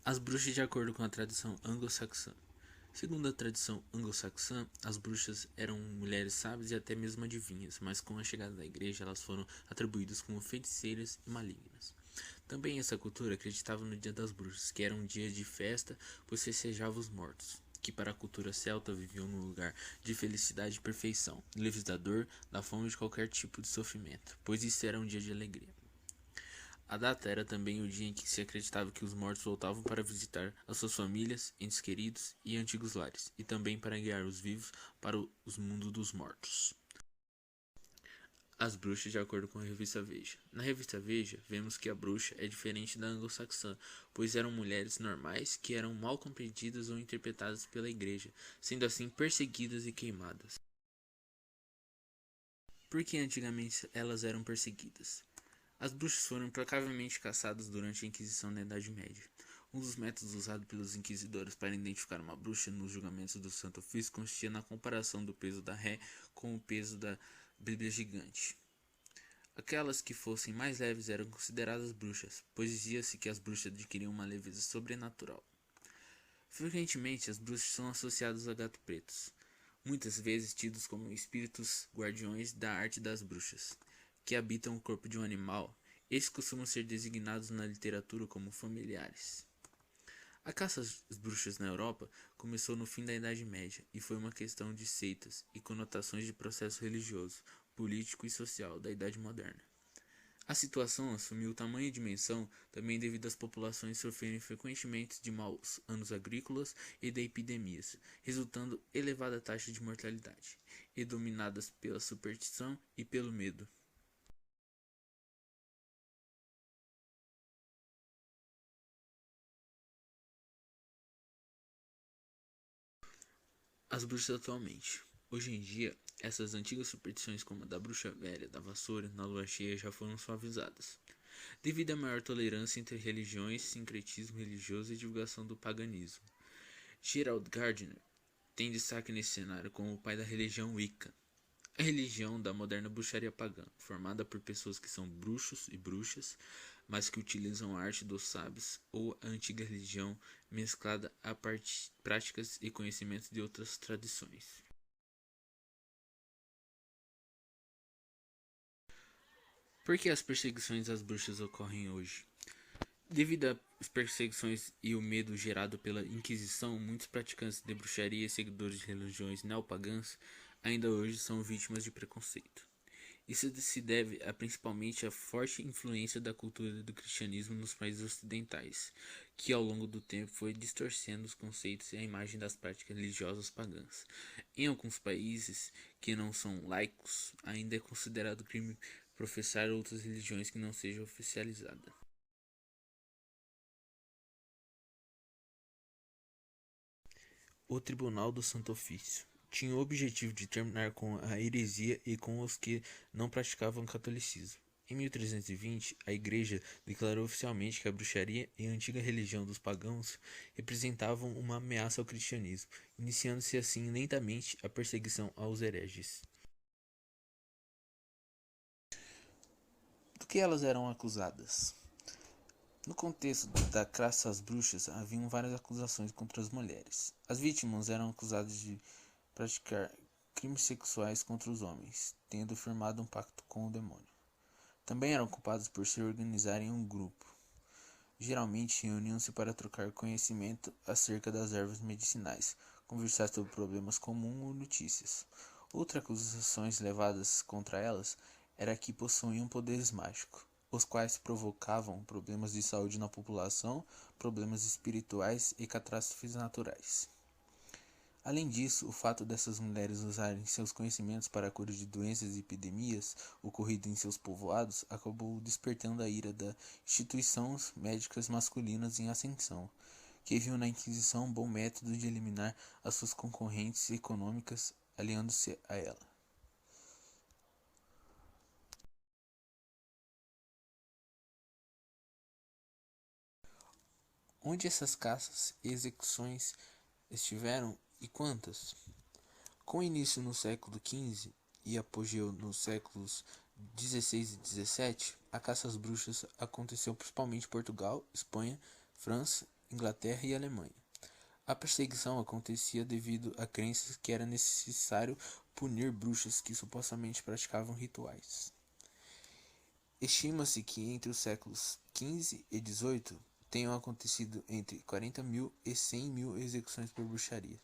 As bruxas de acordo com a tradição anglo-saxã. Segundo a tradição anglo-saxã, as bruxas eram mulheres sábias e até mesmo adivinhas, mas com a chegada da igreja elas foram atribuídas como feiticeiras e malignas. Também essa cultura acreditava no Dia das Bruxas, que era um dia de festa, pois festejava os mortos, que para a cultura celta viviam num lugar de felicidade e perfeição, livres da dor, da fome e de qualquer tipo de sofrimento, pois isso era um dia de alegria. A data era também o dia em que se acreditava que os mortos voltavam para visitar as suas famílias, entes queridos e antigos lares, e também para guiar os vivos para os mundos dos mortos. As bruxas de acordo com a revista Veja. Na revista Veja, vemos que a bruxa é diferente da anglo-saxã, pois eram mulheres normais que eram mal compreendidas ou interpretadas pela igreja, sendo assim perseguidas e queimadas. Por que antigamente elas eram perseguidas? As bruxas foram implacavelmente caçadas durante a Inquisição na Idade Média. Um dos métodos usados pelos inquisidores para identificar uma bruxa nos julgamentos do Santo Ofício consistia na comparação do peso da ré com o peso da Bíblia gigante. Aquelas que fossem mais leves eram consideradas bruxas, pois dizia-se que as bruxas adquiriam uma leveza sobrenatural. Frequentemente, as bruxas são associadas a gatos pretos, muitas vezes tidos como espíritos guardiões da arte das bruxas, que habitam o corpo de um animal. Estes costumam ser designados na literatura como familiares. A caça às bruxas na Europa começou no fim da Idade Média e foi uma questão de seitas e conotações de processo religioso, político e social da Idade Moderna. A situação assumiu tamanha dimensão também devido às populações sofrerem frequentemente de maus anos agrícolas e de epidemias, resultando elevada taxa de mortalidade, e dominadas pela superstição e pelo medo. As bruxas atualmente. Hoje em dia, essas antigas superstições como a da bruxa velha, da vassoura, na lua cheia já foram suavizadas. Devido à maior tolerância entre religiões, sincretismo religioso e divulgação do paganismo. Gerald Gardner tem destaque nesse cenário como o pai da religião Wicca, a religião da moderna bruxaria pagã, formada por pessoas que são bruxos e bruxas, mas que utilizam a arte dos sábios ou a antiga religião mesclada a práticas e conhecimentos de outras tradições. Por que as perseguições às bruxas ocorrem hoje? Devido às perseguições e o medo gerado pela Inquisição, muitos praticantes de bruxaria e seguidores de religiões neopagãs ainda hoje são vítimas de preconceito. Isso se deve principalmente à forte influência da cultura do cristianismo nos países ocidentais, que ao longo do tempo foi distorcendo os conceitos e a imagem das práticas religiosas pagãs. Em alguns países que não são laicos, ainda é considerado crime professar outras religiões que não sejam oficializadas. O Tribunal do Santo Ofício tinha o objetivo de terminar com a heresia e com os que não praticavam catolicismo. Em 1320, a Igreja declarou oficialmente que a bruxaria e a antiga religião dos pagãos representavam uma ameaça ao cristianismo, iniciando-se assim lentamente a perseguição aos hereges. Do que elas eram acusadas? No contexto da caça às bruxas, haviam várias acusações contra as mulheres. As vítimas eram acusadas de praticar crimes sexuais contra os homens, tendo firmado um pacto com o demônio. Também eram culpadas por se organizarem em um grupo. Geralmente reuniam-se para trocar conhecimento acerca das ervas medicinais, conversar sobre problemas comuns ou notícias. Outras acusações levadas contra elas era que possuíam poderes mágicos, os quais provocavam problemas de saúde na população, problemas espirituais e catástrofes naturais. Além disso, o fato dessas mulheres usarem seus conhecimentos para a cura de doenças e epidemias ocorridas em seus povoados acabou despertando a ira das instituições médicas masculinas em ascensão, que viu na Inquisição um bom método de eliminar as suas concorrentes econômicas aliando-se a ela. Onde essas caças e execuções estiveram e quantas? Com início no século XV e apogeu nos séculos XVI e XVII, a caça às bruxas aconteceu principalmente em Portugal, Espanha, França, Inglaterra e Alemanha. A perseguição acontecia devido a crenças que era necessário punir bruxas que supostamente praticavam rituais. Estima-se que entre os séculos XV e XVIII tenham acontecido entre 40.000 e 100.000 execuções por bruxaria.